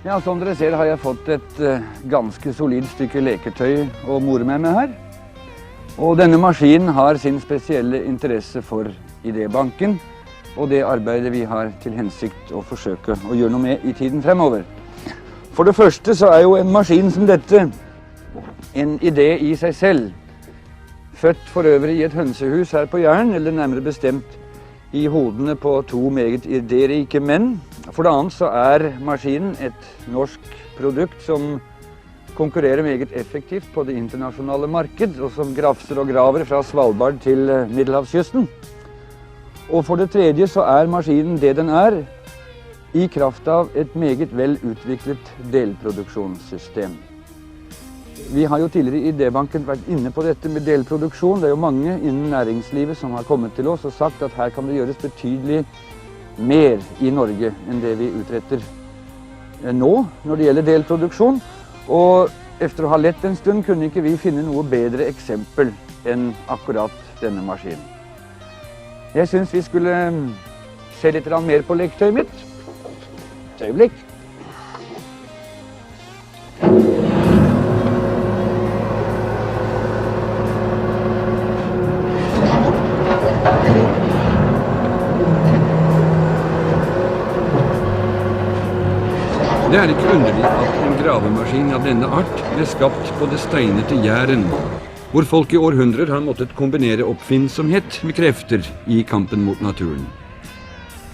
Ja, som dere ser har jeg fått et ganske solid stykke leketøy å more meg med her. Og denne maskinen har sin spesielle interesse for idébanken, og det arbeidet vi har til hensikt å forsøke å gjøre noe med i tiden fremover. For det første så er jo en maskin som dette en idé i seg selv. Født for øvrig i et hønsehus her på Jæren, eller nærmere bestemt i hodene på to meget idérike menn. For det annet så er maskinen et norsk produkt som konkurrerer meget effektivt på det internasjonale marked, og som grafser og graver fra Svalbard til Middelhavskysten. Og for det tredje så er maskinen det den er, i kraft av et meget vel utviklet delproduksjonssystem. Vi har jo tidligere i idébanken vært inne på dette med delproduksjon. Det er jo mange innen næringslivet som har kommet til oss og sagt at her kan det gjøres betydelig mer i Norge enn det vi utretter nå når det gjelder delproduksjon. Og efter å ha lett en stund kunne ikke vi finne noe bedre eksempel enn akkurat denne maskinen. Jeg synes vi skulle se litt mer på leketøyet mitt. Et øyeblikk. Det er ikke underlig at en gravemaskin av denne art ble skapt på det steinete Jæren, hvor folk i århundrer har måttet kombinere oppfinnsomhet med krefter i kampen mot naturen.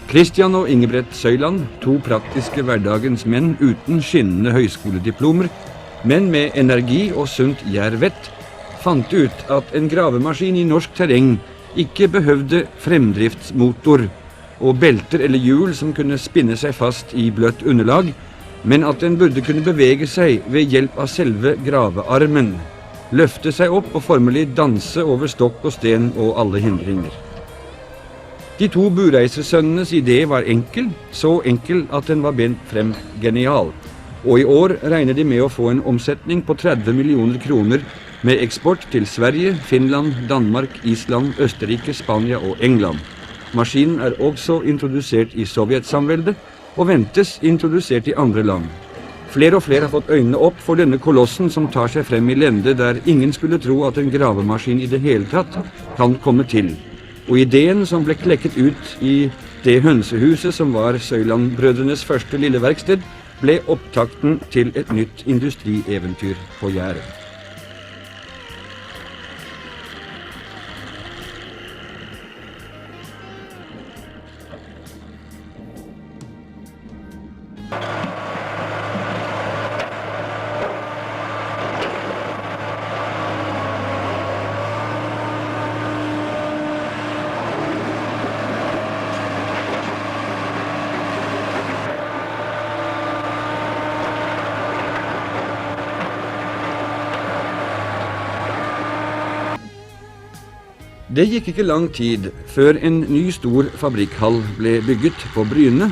Christian og Ingebrett Søyland, to praktiske hverdagens menn uten skinnende høyskolediplomer, men med energi og sunt jærvett, fant ut at en gravemaskin i norsk terreng ikke behøvde fremdriftsmotor og belter eller hjul som kunne spinne seg fast i bløtt underlag, men at den burde kunne bevege seg ved hjelp av selve gravearmen, løfte seg opp og formelig danse over stokk og sten og alle hindringer. De to bureisersønnenes idé var enkel, så enkel at den var bent frem genial, og i år regner de med å få en omsetning på 30 millioner kroner med eksport til Sverige, Finland, Danmark, Island, Østerrike, Spania og England. Maskinen er også introdusert i Sovjetsamveldet, og ventes introdusert i andre land. Flere og flere har fått øynene opp for denne kolossen som tar seg frem i lende der ingen skulle tro at en gravemaskin i det hele tatt kan komme til. Og ideen som ble klekket ut i det hønsehuset som var Søyland-brødrenes første lille verksted, ble opptakten til et nytt industrieventyr på Jæren. Det gikk ikke lang tid før en ny stor fabrikkhall ble bygget på Bryne,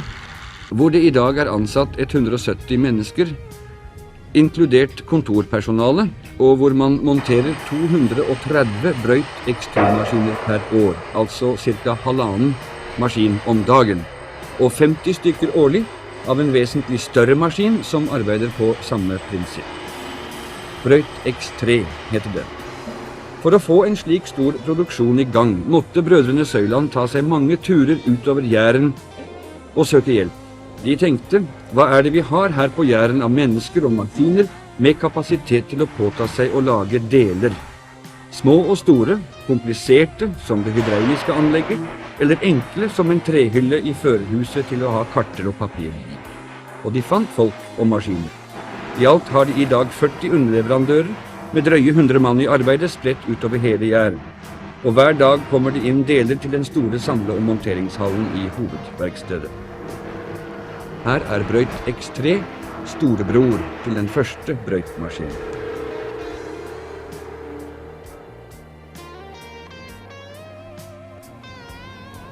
hvor det i dag er ansatt 170 mennesker, inkludert kontorpersonale, og hvor man monterer 230 brøyt ekstremaskiner per år, altså ca. halvannen maskin om dagen, og 50 stykker årlig av en vesentlig større maskin som arbeider på samme prinsipp. Brøyt X3 heter det. For å få en slik stor produksjon i gang, måtte brødrene Søyland ta seg mange turer utover Jæren og søke hjelp. De tenkte, hva er det vi har her på Jæren av mennesker og maskiner med kapasitet til å påta seg å lage deler? Små og store, kompliserte som det hydrauliske anlegget, eller enkle som en trehylle i førerhuset til å ha karter og papir. Og de fant folk og maskiner. I alt har de i dag 40 underleverandører, med drøye 100 mann i arbeidet spredt utover hele Jæren. Og hver dag kommer det inn deler til den store samle- og monteringshallen i hovedverkstedet. Her er brøyt X3, storebror til den første brøytmaskinen.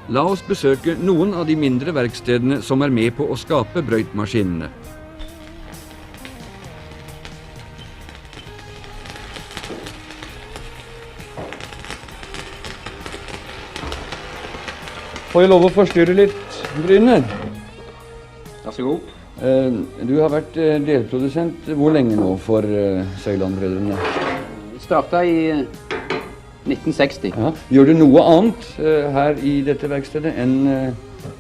La oss besøke noen av de mindre verkstedene som er med på å skape brøytmaskinene. Får jeg lov å forstyrre litt, Bryne? Vær så god. Du har vært delprodusent hvor lenge nå for Søyland-brødrene? Vi starta i 1960. Ja. Gjør du noe annet her i dette verkstedet enn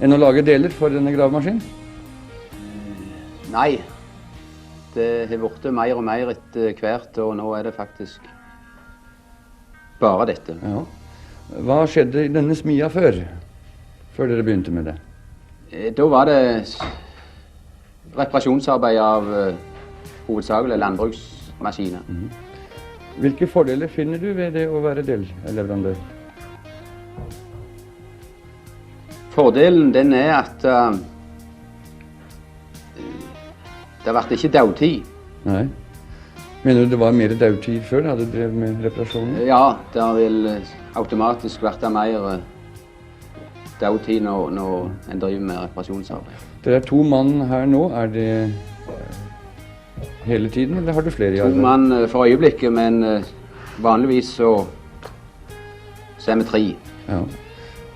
å lage deler for denne gravemaskinen? Nei, det har blitt mer og mer etter hvert, og nå er det faktisk bare dette. Ja. Hva skjedde i denne smia før dere begynte med det? Da var det reparasjonsarbeid av hovedsakelig landbruksmaskiner. Hvilke fordeler finner du ved det å være delleverandør? Fordelen den er at det ble ikke dagtid. Nei. Mener du det var mer dagtid før da du drev med reparasjoner? Ja, det vil automatisk vært mer dagtid når en driver med reparasjonsarbeid. Det er 2 mann her nå. Er det hele tiden, eller har du flere i 2 arbeid? mann for øyeblikket, men vanligvis så er vi 3. Ja.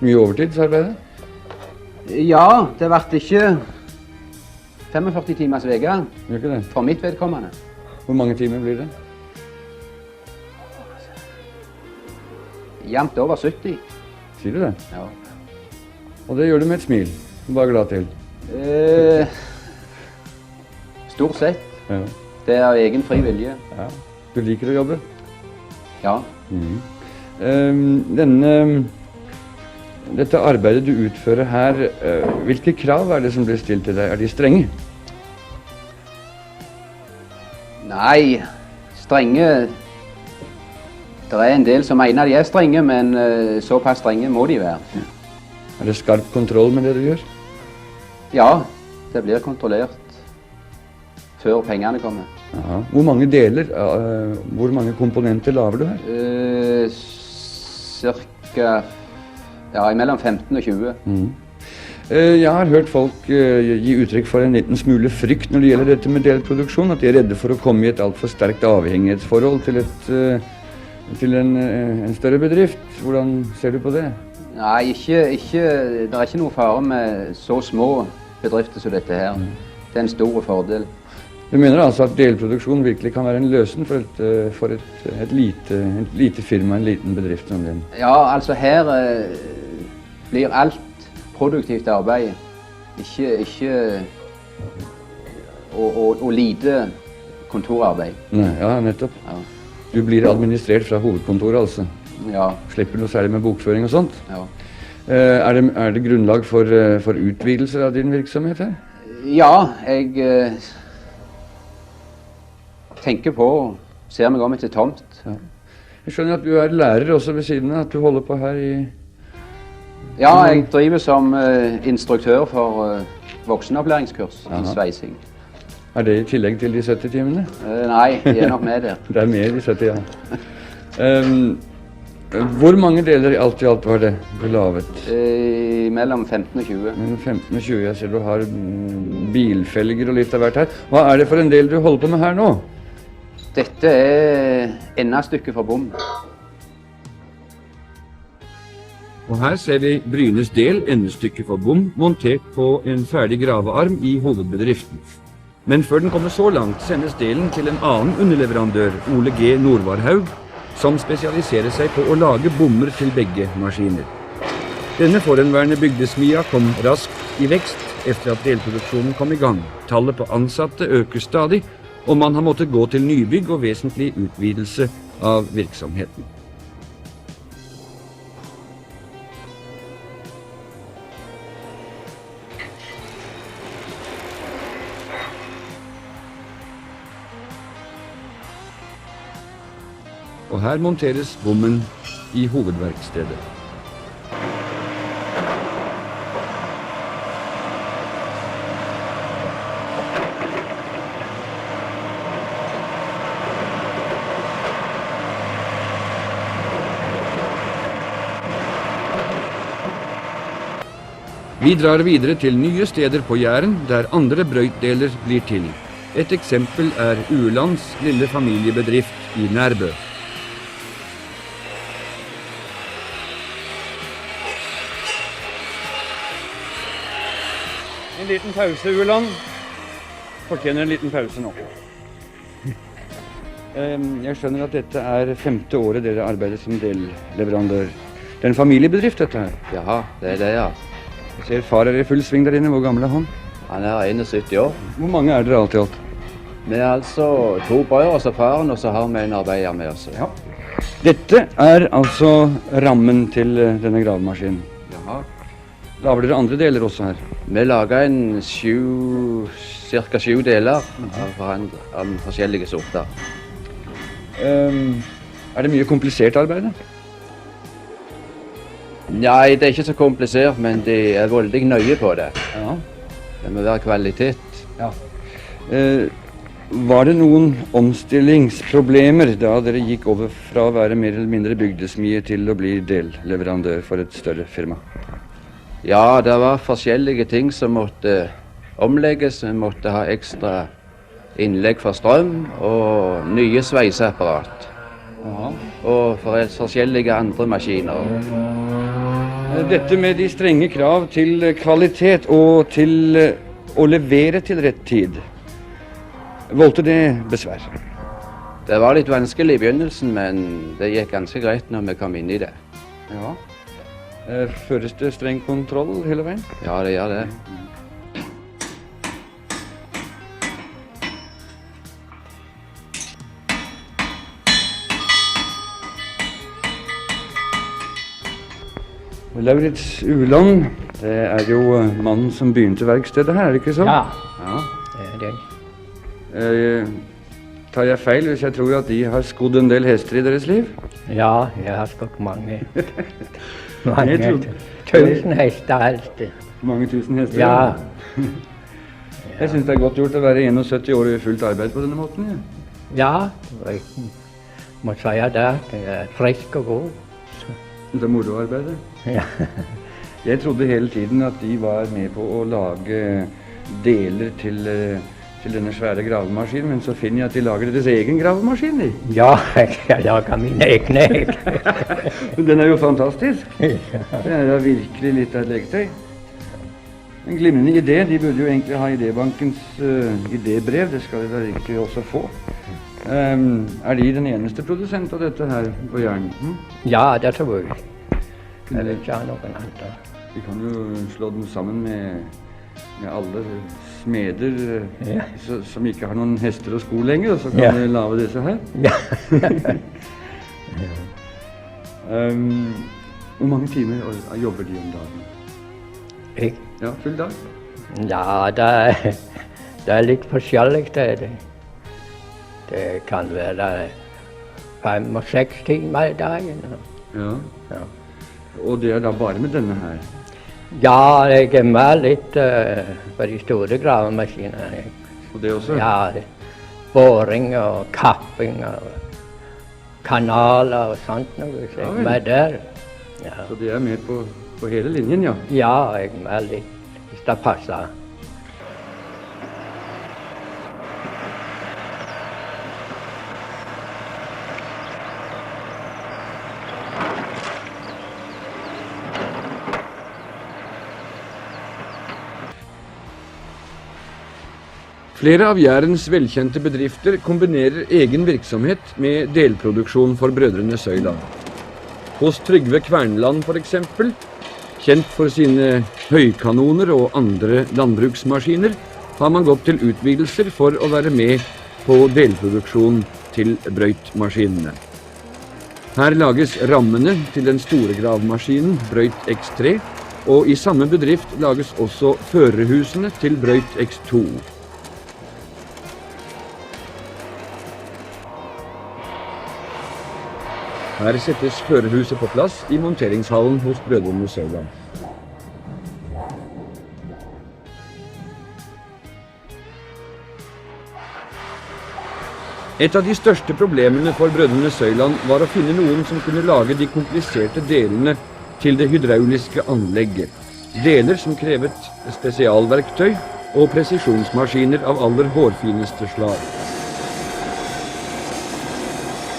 Mye overtidsarbeid? Ja, det ble ikke 45 timers veke Gjør ikke det? for mitt vedkommende. Hvor mange timer blir det? Jevnt over 70. Sier du det? Ja. Og det gjør du med et smil. Bare glad til. Stort sett. Ja. Det er av egen fri vilje. Ja. Du liker å jobbe? Ja. Dette arbeidet du utfører her, hvilke krav er det som blir stilt til deg? Er de strenge? Nei, strenge. Det er en del som mener de er strenge, men såpass strenge må de være. Er det skarp kontroll med det du gjør? Ja, det blir kontrollert før pengene kommer. Ja. Hvor mange deler, hvor mange komponenter lager du her? Cirka mellom 15 og 20. Jeg har hørt folk gi uttrykk for en liten smule frykt når det gjelder dette med delproduksjon, at de er redde for å komme i et altfor sterkt avhengighetsforhold til en større bedrift. Hvordan ser du på det? Nei, det er ikke noe fare med så små bedrifter som dette her. Det er en stor fordel. Du mener altså at delproduksjon virkelig kan være en løsning for et lite firma, en liten bedrift som din? Ja, altså her blir alt produktivt arbeid, og lite kontorarbeid. Nei, ja, nettopp. Ja. Du blir administrert fra hovedkontoret, altså. Ja. Slipper noe særlig med bokføring og sånt. Ja. Er det grunnlag for utvidelser av din virksomhet her? Ja, jeg tenker på, ser meg om etter tomt. Ja. Jeg skjønner at du er lærer også ved siden av, at du holder på her i... Ja, jeg driver som instruktør for voksenopplæringskurs i sveising. Er det i tillegg til de 70 timene? Nei, de er nok med der. Det er mer de 70, ja. Hvor mange deler i alt var det du laget? Mellom 15 og 20. Mellom 15 og 20, jeg ser du har bilfelger og litt av hvert her. Hva er det for en del du holder på med her nå? Dette er endestykket for bom. Og her ser vi Brynes del, endestykket for bom, montert på en ferdig gravearm i hovedbedriften. Men før den kommer så langt, sendes delen til en annen underleverandør, Ole G. Nordvarhaug, som spesialiserer seg på å lage bommer til begge maskiner. Denne forhenværende bygdesmia kom raskt i vekst etter at delproduksjonen kom i gang. Tallet på ansatte øker stadig, og man har måttet gå til nybygg og vesentlig utvidelse av virksomheten. Og her monteres bommen i hovedverkstedet. Vi drar videre til nye steder på Jæren, der andre brøytdeler blir til. Et eksempel er Ulands lille familiebedrift i Nærbø. En liten pause, Uland. fortjener en liten pause nå. Jeg skjønner at dette er 5. året dere arbeider som delleverandør. Det er en familiebedrift dette her. Jaha, det er det, ja. Jeg ser far er i full sving der inne. Hvor gammel er han? Han er 71 år. Hvor mange er dere alt i alt? Vi er altså 2 brødre og så faren, og så har vi en arbeider med oss. Ja. Dette er altså rammen til denne gravemaskinen. Jaha. Lager dere andre deler også her? Vi lager cirka 7 deler av forskjellige sorter. Er det mye komplisert arbeid? Nei, det er ikke så komplisert, men de er veldig nøye på det. Ja. Det må være kvalitet. Ja. Var det noen omstillingsproblemer da dere gikk over fra å være mer eller mindre bygdesmie til å bli delleverandør for et større firma? Ja, det var forskjellige ting som måtte omlegges. Vi måtte ha ekstra innlegg for strøm og nye sveiseapparat. Ja. Og forskjellige andre maskiner. Dette med de strenge krav til kvalitet og til å levere til rett tid, voldte det besvær? Det var litt vanskelig i begynnelsen, men det gikk ganske greit når vi kom inn i det. Ja. Føres det streng kontroll hele veien? Ja, det gjør det. Lauritz Uland, det er jo mannen som begynte verkstedet her, er det ikke sånn? Ja, Ja. det er det. Tar jeg feil hvis jeg tror at de har skodd en del hester i deres liv? Ja, jeg har skått mange. Jeg Mange tror- 1000 hester helst. Mange tusen hester? Ja, Jeg synes det er godt gjort å være 71 år i fullt arbeid på denne måten. Ja. ja, jeg må si det. Det er frisk og god. Det er moroarbeidet. Ja. Jeg trodde hele tiden at de var med på å lage deler til denne svære gravemaskinen, men så finner jeg at de lager deres egen gravemaskin. Ja, jeg lager mine egne. Den er jo fantastisk. Det er da virkelig litt av et leketøy. En glimrende idé. De burde jo egentlig ha Idébankens idébrev. Det skal de da virkelig også få. Er de den eneste produsent av dette her på Jæren? Ja, det tror jeg. Kunne Jeg vil de- ikke ha noen andre. Vi kan jo slå dem sammen med alle smeder Ja. som ikke har noen hester og sko lenger, og så kan Ja. vi lage disse her. Ja. Hvor mange timer jobber de om dagen? Jeg, Ja, full dag? ja, det er litt forskjellig, det er det. Det kan være 5 og 6 timer i dagen. Ja. Ja. Og det er da bare med denne her? Ja, jeg er med litt på de store gravemaskinene. Og det også? Ja, boring og kapping og kanaler og sånt noe. Så Ja, jeg vel. er med der. Ja. Så de er med på hele linjen, ja? Ja, jeg er med litt hvis det passer. Flere av Jærens velkjente bedrifter kombinerer egen virksomhet med delproduksjon for brødrene Søyland. Hos Trygve Kvernland for eksempel, kjent for sine høykanoner og andre landbruksmaskiner, har man gått til utvidelser for å være med på delproduksjon til brøytmaskinene. Her lages rammene til den store gravemaskinen Brøyt X3, og i samme bedrift lages også førerhusene til Brøyt X2. Her settes førerhuset på plass i monteringshallen hos brødrene Søyland. Et av de største problemene for brødrene Søyland var å finne noen som kunne lage de kompliserte delene til det hydrauliske anlegget. Deler som krevet spesialverktøy og presisjonsmaskiner av aller hårfineste slag.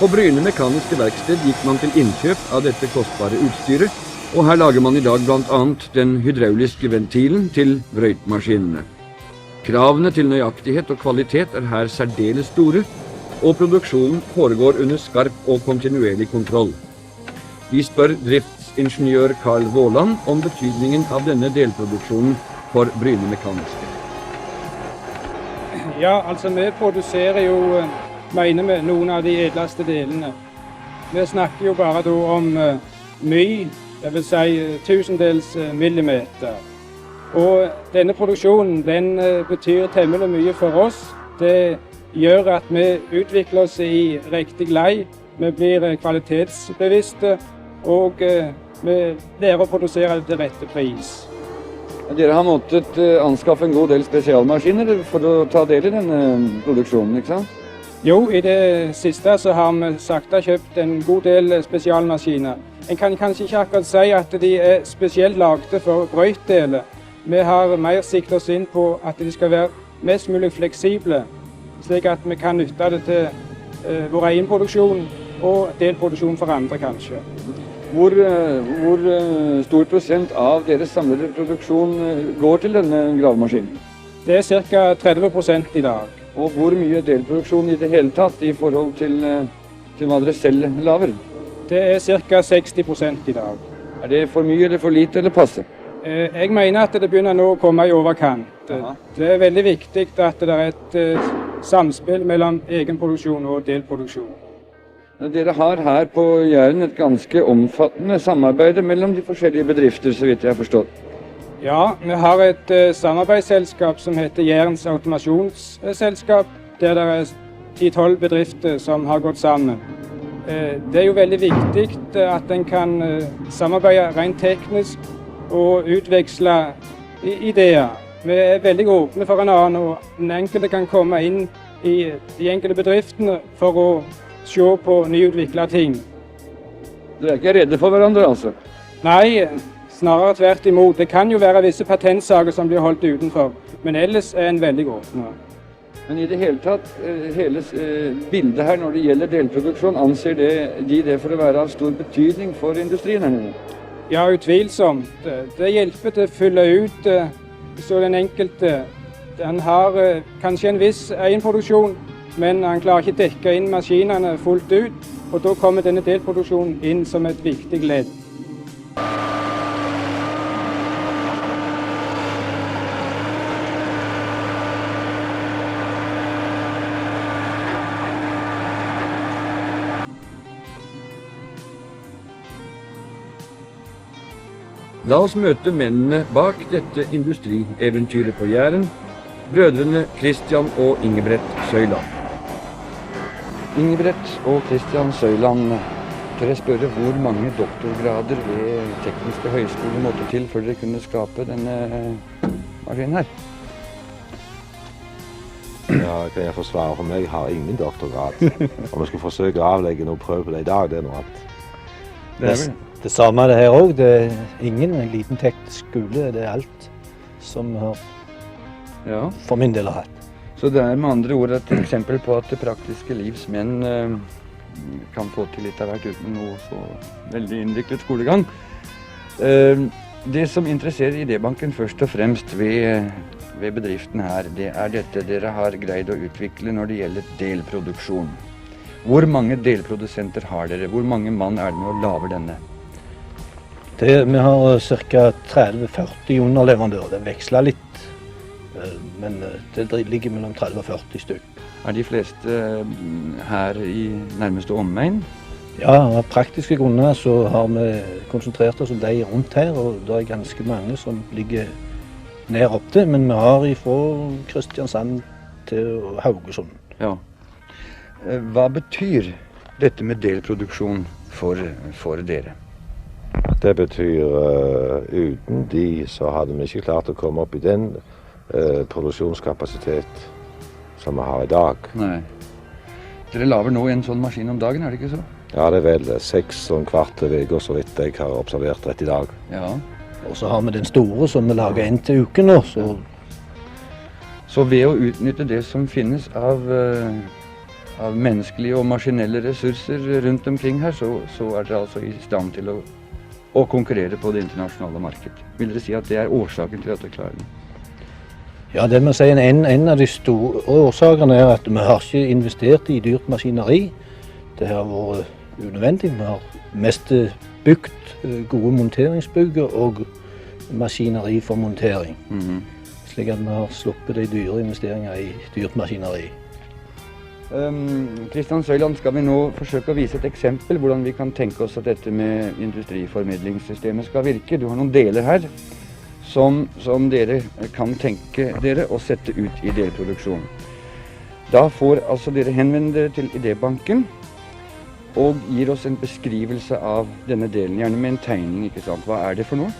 På Bryne Mekaniske Verksted gikk man til innkjøp av dette kostbare utstyret, og her lager man i dag bl.a. den hydrauliske ventilen til brøytmaskinene. Kravene til nøyaktighet og kvalitet er her særdeles store, og produksjonen foregår under skarp og kontinuerlig kontroll. Vi spør driftsingeniør Karl Våland om betydningen av denne delproduksjonen for Bryne Mekaniske. Ja, altså vi produserer jo, mener vi, noen av de edleste delene. Vi snakker jo bare da om my, det vil si tusendels millimeter. Og denne produksjonen, den betyr temmelig mye for oss. Det gjør at vi utvikler oss i riktig lei. Vi blir kvalitetsbevisste, og vi lærer å produsere til rette pris. Dere har måttet anskaffe en god del spesialmaskiner for å ta del i denne produksjonen, ikke sant? Jo, i det siste så har vi sakte kjøpt en god del spesialmaskiner. En kan kanskje ikke akkurat si at de er spesielt lagde for brøytdeler. Vi har mer siktet oss inn på at de skal være mest mulig fleksible, slik at vi kan nytte det til vår egen produksjon og delproduksjon for andre kanskje. Hvor stor prosent av deres samlede produksjon går til denne gravemaskinen? Det er ca. 30% i dag. Og hvor mye delproduksjon i det hele tatt i forhold til hva dere selv lager? Det er ca. 60% i dag. Er det for mye eller for lite eller passe? Jeg mener at det begynner nå å komme i overkant. Det er veldig viktig at det er et samspill mellom egenproduksjon og delproduksjon. Dere har her på Jæren et ganske omfattende samarbeid mellom de forskjellige bedrifter, så vidt jeg har forstått. Ja, vi har et samarbeidsselskap som heter Jærens Automasjonsselskap, der det er 10-12 bedrifter som har gått sammen. Det er jo veldig viktig at en kan samarbeide rent teknisk og utveksle ideer. Vi er veldig åpne for en annen, og den enkelte kan komme inn i de enkelte bedriftene for å se på nyutvikla ting. Dere er ikke redde for hverandre, altså? Nei, snarere tvert imot. Det kan jo være visse patentsaker som blir holdt utenfor, men ellers er en veldig åpen. Men i det hele tatt, hele bildet her når det gjelder delproduksjon, anser de det for å være av stor betydning for industrien her nede? Ja, utvilsomt. Det hjelper til å fylle ut så den enkelte. Den har kanskje en viss egenproduksjon, men han klarer ikke dekke inn maskinene fullt ut, og da kommer denne delproduksjonen inn som et viktig ledd. La oss møte mennene bak dette industrieventyret på Jæren, brødrene Christian og Ingebrett Søyland. Ingebrett og Christian Søyland, tør jeg spørre hvor mange doktorgrader ved Tekniske høyskole måtte til før dere kunne skape denne maskinen her? Ja, kan jeg få svare for meg? Jeg har ingen doktorgrad. Om jeg skulle forsøke å avlegge noen prøve på det i dag, det er noe annet. Det er vel Det samme er det her òg. Det er ingen liten teknisk skole. Det er alt som vi har for min del har hatt. Så det er med andre ord et eksempel på at det praktiske livs menn kan få til litt av hvert uten noe så veldig innviklet skolegang. Det som interesserer Idébanken først og fremst ved bedriften her, det er dette dere har greid å utvikle når det gjelder delproduksjon. Hvor mange delprodusenter har dere? Hvor mange mann er det med å lage denne? Vi har ca. 30-40 underleverandører. Det veksler litt, men det ligger mellom 30 og 40 stykk. Er de fleste her i nærmeste omegn? Ja, av praktiske grunner så har vi konsentrert oss om de rundt her, og det er ganske mange som ligger ned opp til, men vi har fra Kristiansand til Haugesund. Ja. Hva betyr dette med delproduksjon for dere? Det betyr uten de så hadde vi ikke klart å komme opp i den produksjonskapasitet som vi har i dag. Nei. Dere lager nå en sånn maskin om dagen, er det ikke så? Ja, det er vel 6,25 uker så vidt jeg har observert rett i dag. Ja. Og så har vi den store som vi lager en til uken nå. Så ved å utnytte det som finnes av menneskelige og maskinelle ressurser rundt omkring her, så er dere altså i stand til å konkurrere på det internasjonale markedet. Vil dere si at det er årsaken til at dere klarer det? Ja, det må jeg si, en av de store årsakene er at vi har ikke investert i dyrt maskineri. Det har vært unødvendig. Vi har mest bygd gode monteringsbygg og maskineri for montering. Slik at vi har sluppet de dyre investeringer i dyrt maskineri. Kristian Søyland, skal vi nå forsøke å vise et eksempel hvordan vi kan tenke oss at dette med industriformidlingssystemet skal virke. Du har noen deler her som dere kan tenke dere å sette ut i delproduksjon. Da får altså dere henvende dere til Idébanken og gir oss en beskrivelse av denne delen, gjerne med en tegning, ikke sant? Hva er det for noe?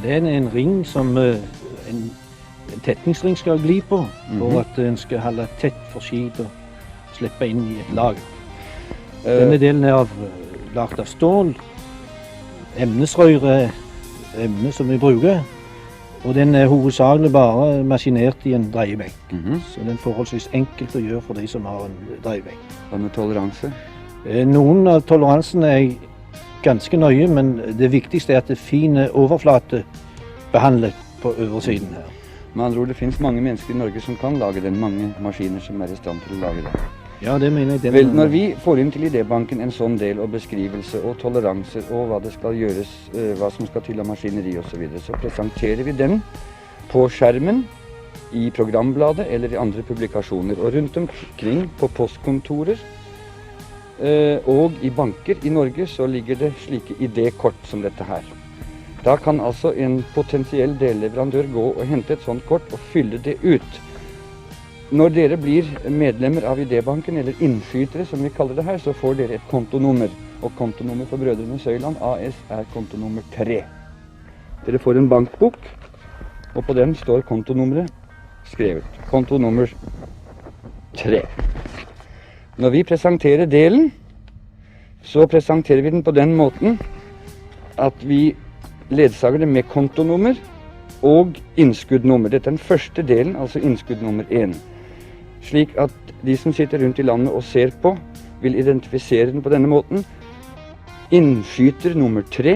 Det er en ring som en tetningsring skal gli på, for at en skal holde tett for skip og slippe inn i et lager. Denne delen er lagt av stål. Emnesrør er emnet som vi bruker, og den er hovedsakelig bare maskinert i en dreiebenk. Så den er forholdsvis enkelt å gjøre for de som har en dreiebenk. Hva med toleranse? Noen av toleransene er ganske nøye, men det viktigste er at det er fin overflate behandlet på oversiden her. Med andre ord, det finnes mange mennesker i Norge som kan lage den, mange maskiner som er i stand til å lage det. Ja, det mener jeg. Vel, når vi får inn til Idébanken en sånn del og beskrivelse og toleranser og hva det skal gjøres, hva som skal til av maskineri og så presenterer vi den på skjermen i programbladet eller i andre publikasjoner. Og rundt omkring på postkontorer og i banker i Norge så ligger det slike idékort som dette her. Da kan altså en potensiell delleverandør gå og hente et sånt kort og fylle det ut. Når dere blir medlemmer av Idébanken, eller innskytere som vi kaller det her, så får dere et kontonummer. Og kontonummer for Brødrene Søyland AS er kontonummer 3. Dere får en bankbok, og på den står kontonummeret skrevet. Kontonummer 3. Når vi presenterer delen, så presenterer vi den på den måten at vi ledsager det med kontonummer og innskuddnummer. Dette er den første delen, altså innskuddnummer 1. Slik at de som sitter rundt i landet og ser på, vil identifisere den på denne måten. Innskyter nummer 3,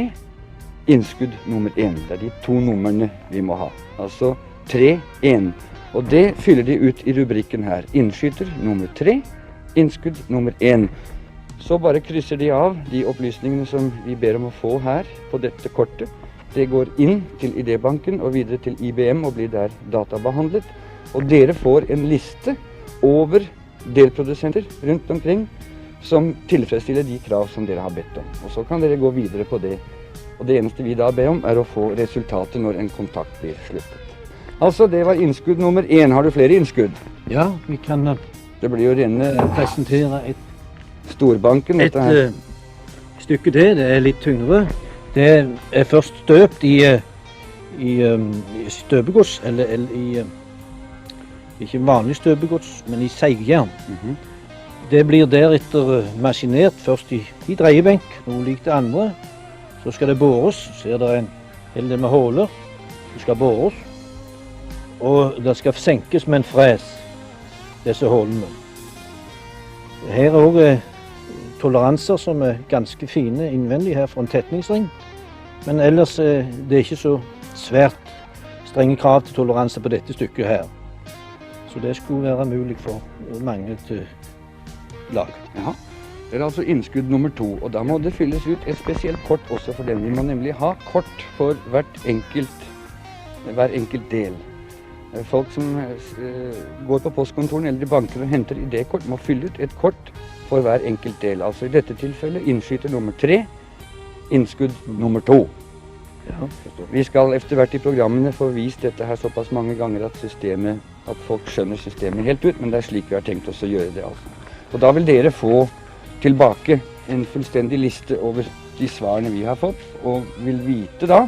innskudd nummer 1. Det er de to numrene vi må ha. Altså 3, 1. Og det fyller de ut i rubrikken her. Innskyter nummer 3, innskudd nummer 1. Så bare krysser de av de opplysningene som vi ber om å få her på dette kortet. Det går inn til Idébanken og videre til IBM og blir der databehandlet. Og dere får en liste over delprodusenter rundt omkring som tilfredsstiller de krav som dere har bedt om. Og så kan dere gå videre på det. Og det eneste vi da ber om er å få resultatet når en kontakt blir sluttet. Altså, det var innskudd nummer 1. Har du flere innskudd? Ja, vi kan Det blir jo rene presentere storbanken. et stykke til. Det er litt tyngre. Det er først støpt i støpegods, eller i ikke vanlig støpegods, men i seigjern. Det blir deretter maskinert først i dreiebenk, noe likt det andre. Så skal det båres. Så er det en hel del med håler som skal båres. Og det skal senkes med en fres, disse hålene. Her er også toleranser som er ganske fine innvendig her for en tetningsring. Men ellers det er ikke så svært strenge krav til toleranse på dette stykket her. Så det skulle være mulig for mange til lag. Ja, det er altså innskudd nummer 2, og da må det fylles ut et spesielt kort også for den. Vi må nemlig ha kort for hver enkelt del. Folk som går på postkontoren eller i banker og henter idékort, må fylle ut et kort for hver enkelt del. Altså i dette tilfellet innskyter nummer 3, innskudd nummer 2. Ja. Vi skal etter hvert i programmene få vist dette her såpass mange ganger at folk skjønner systemet helt ut, men det er slik vi har tenkt oss å gjøre det. Altså. Og da vil dere få tilbake en fullstendig liste over de svarene vi har fått, og vil vite da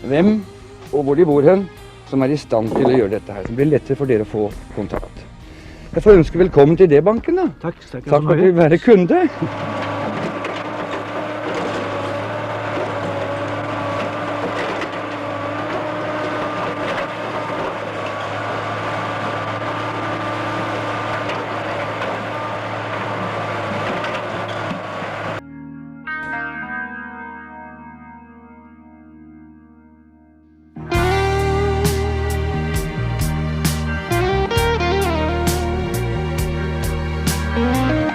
hvem og hvor de bor hen som er i stand til å gjøre dette her. Så det blir lettere for dere å få kontakt. Jeg får ønske velkommen til Idébanken da. Takk Takk for at du vil være kunde. Norge.